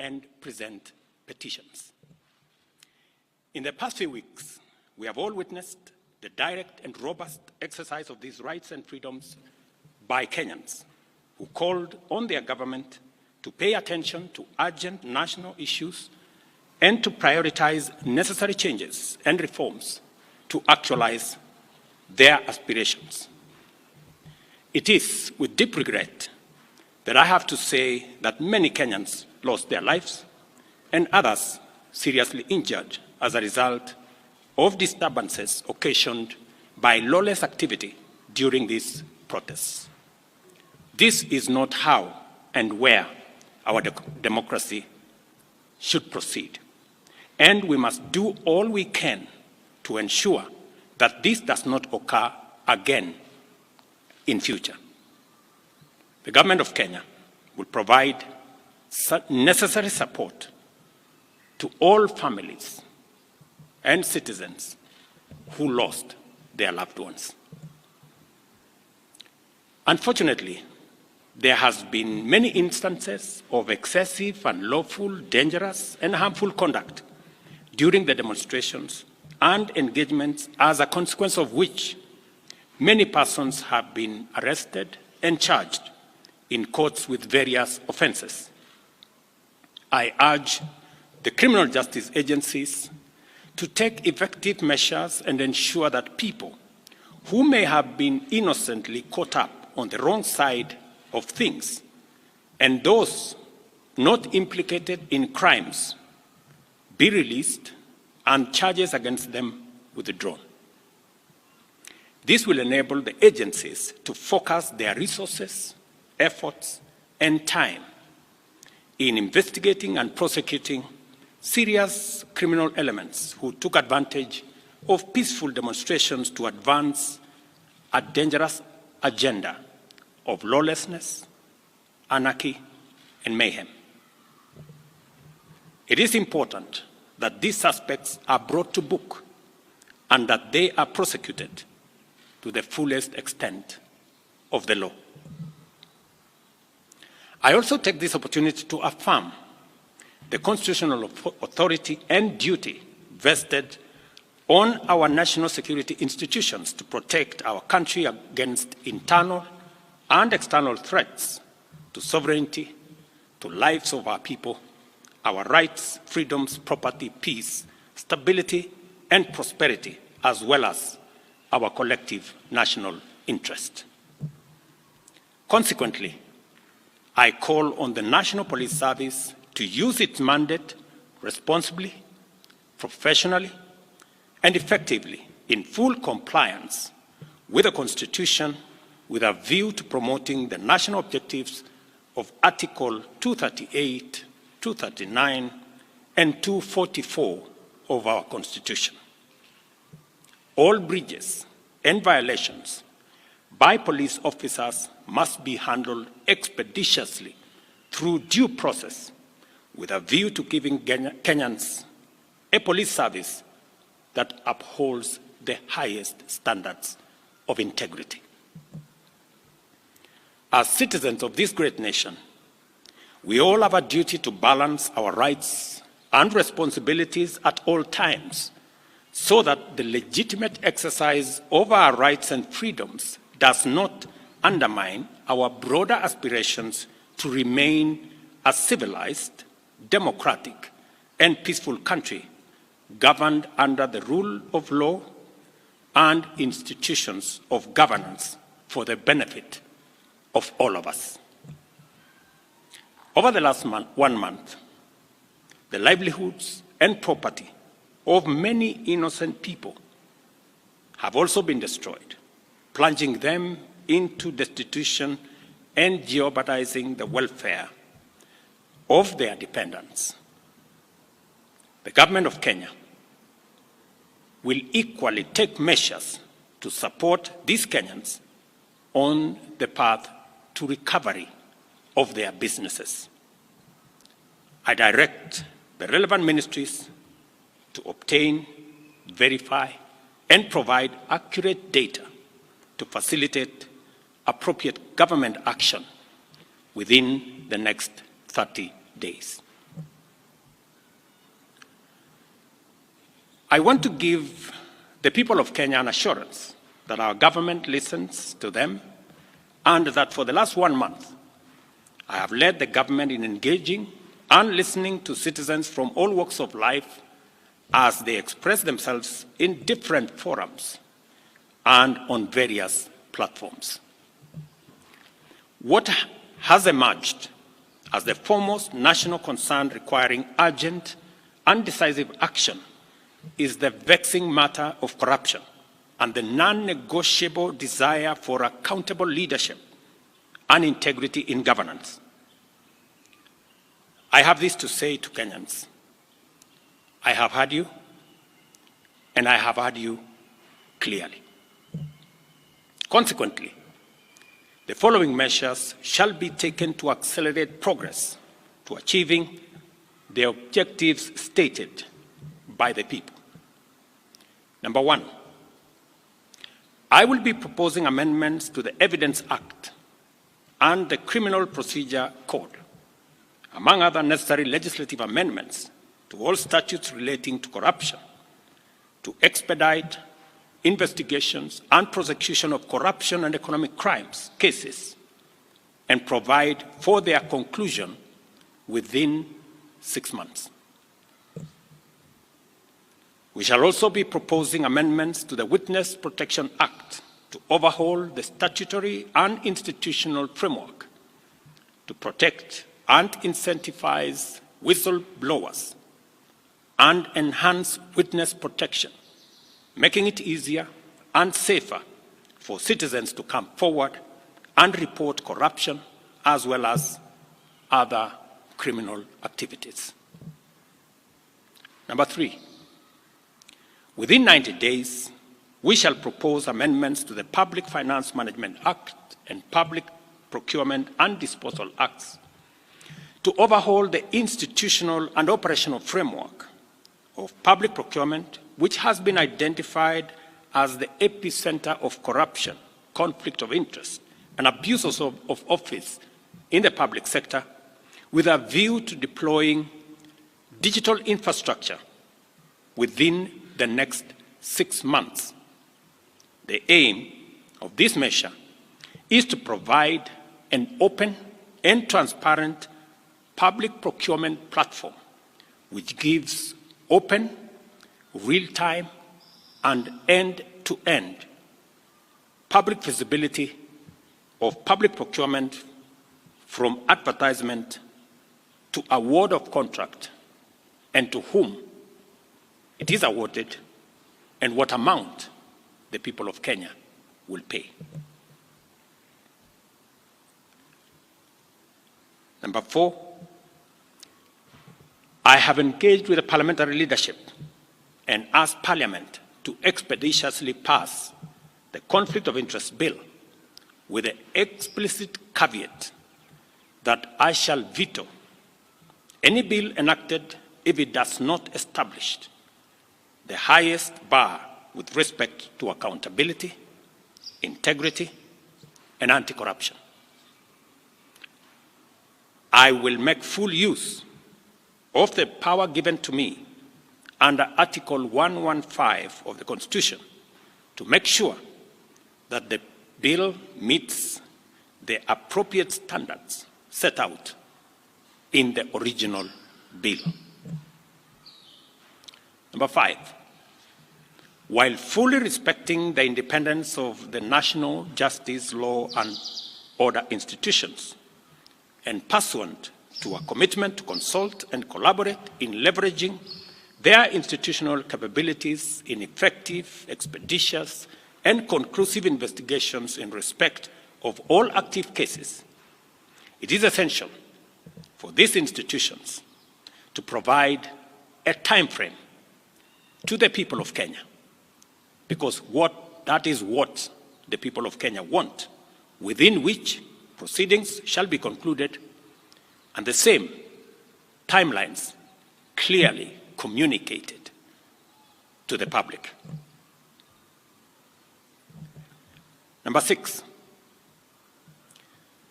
and present petitions. In the past few weeks, we have all witnessed the direct and robust exercise of these rights and freedoms by Kenyans who called on their government to pay attention to urgent national issues and to prioritize necessary changes and reforms to actualize their aspirations. It is with deep regret that I have to say that many Kenyans lost their lives and others seriously injured as a result of disturbances occasioned by lawless activity during these protests. This is not how and where our democracy should proceed, and we must do all we can to ensure that this does not occur again in future. The government of Kenya will provide necessary support to all families and citizens who lost their loved ones. Unfortunately, there has been many instances of excessive, unlawful, dangerous, and harmful conduct during the demonstrations and engagements, as a consequence of which many persons have been arrested and charged in courts with various offenses. I urge the criminal justice agencies to take effective measures and ensure that people who may have been innocently caught up on the wrong side of things and those not implicated in crimes be released and charges against them withdrawn. This will enable the agencies to focus their resources, efforts, and time in investigating and prosecuting serious criminal elements who took advantage of peaceful demonstrations to advance a dangerous agenda of lawlessness, anarchy, and mayhem. It is important that these suspects are brought to book and that they are prosecuted to the fullest extent of the law. I also take this opportunity to affirm the constitutional authority and duty vested on our national security institutions to protect our country against internal and external threats to sovereignty, to lives of our people, our rights, freedoms, property, peace, stability, and prosperity, as well as our collective national interest. Consequently, I call on the National Police Service to use its mandate responsibly, professionally, and effectively in full compliance with the Constitution, with a view to promoting the national objectives of Article 238, 239, and 244 of our Constitution. All breaches and violations by police officers must be handled expeditiously through due process, with a view to giving Kenyans a police service that upholds the highest standards of integrity. As citizens of this great nation, we all have a duty to balance our rights and responsibilities at all times so that the legitimate exercise of our rights and freedoms does not undermine our broader aspirations to remain a civilized, democratic, and peaceful country governed under the rule of law and institutions of governance for the benefit of all of us. Over the last 1 month, the livelihoods and property of many innocent people have also been destroyed, plunging them into destitution and jeopardizing the welfare of their dependents. The government of Kenya will equally take measures to support these Kenyans on the path to recovery of their businesses. I direct the relevant ministries to obtain, verify, and provide accurate data to facilitate appropriate government action within the next 30 days. I want to give the people of Kenya an assurance that our government listens to them and that for the last 1 month, I have led the government in engaging and listening to citizens from all walks of life as they express themselves in different forums and on various platforms. What has emerged as the foremost national concern requiring urgent and decisive action is the vexing matter of corruption and the non-negotiable desire for accountable leadership and integrity in governance. I have this to say to Kenyans. I have heard you, and I have heard you clearly. Consequently, the following measures shall be taken to accelerate progress to achieving the objectives stated by the people. Number one, I will be proposing amendments to the Evidence Act and the Criminal Procedure Code, among other necessary legislative amendments to all statutes relating to corruption, to expedite investigations and prosecution of corruption and economic crimes cases, and provide for their conclusion within 6 months. We shall also be proposing amendments to the Witness Protection Act to overhaul the statutory and institutional framework to protect and incentivize whistleblowers and enhance witness protection, making it easier and safer for citizens to come forward and report corruption as well as other criminal activities. Number three, within 90 days, we shall propose amendments to the Public Finance Management Act and Public Procurement and Disposal Acts to overhaul the institutional and operational framework of public procurement, which has been identified as the epicenter of corruption, conflict of interest, and abuses of office in the public sector, with a view to deploying digital infrastructure within the next 6 months. The aim of this measure is to provide an open and transparent public procurement platform which gives open, real-time, and end-to-end public visibility of public procurement from advertisement to award of contract and to whom it is awarded and what amount the people of Kenya will pay. Number four, I have engaged with the parliamentary leadership and asked Parliament to expeditiously pass the Conflict of Interest Bill with the explicit caveat that I shall veto any bill enacted if it does not establish the highest bar with respect to accountability, integrity, and anti-corruption. I will make full use of the power given to me under Article 115 of the Constitution to make sure that the bill meets the appropriate standards set out in the original bill. Number five, while fully respecting the independence of the national justice, law, and order institutions, and pursuant to a commitment to consult and collaborate in leveraging their institutional capabilities in effective, expeditious, and conclusive investigations in respect of all active cases, it is essential for these institutions to provide a time frame to the people of Kenya, because that is what the people of Kenya want, within which proceedings shall be concluded, and the same timelines clearly communicated to the public. Number six,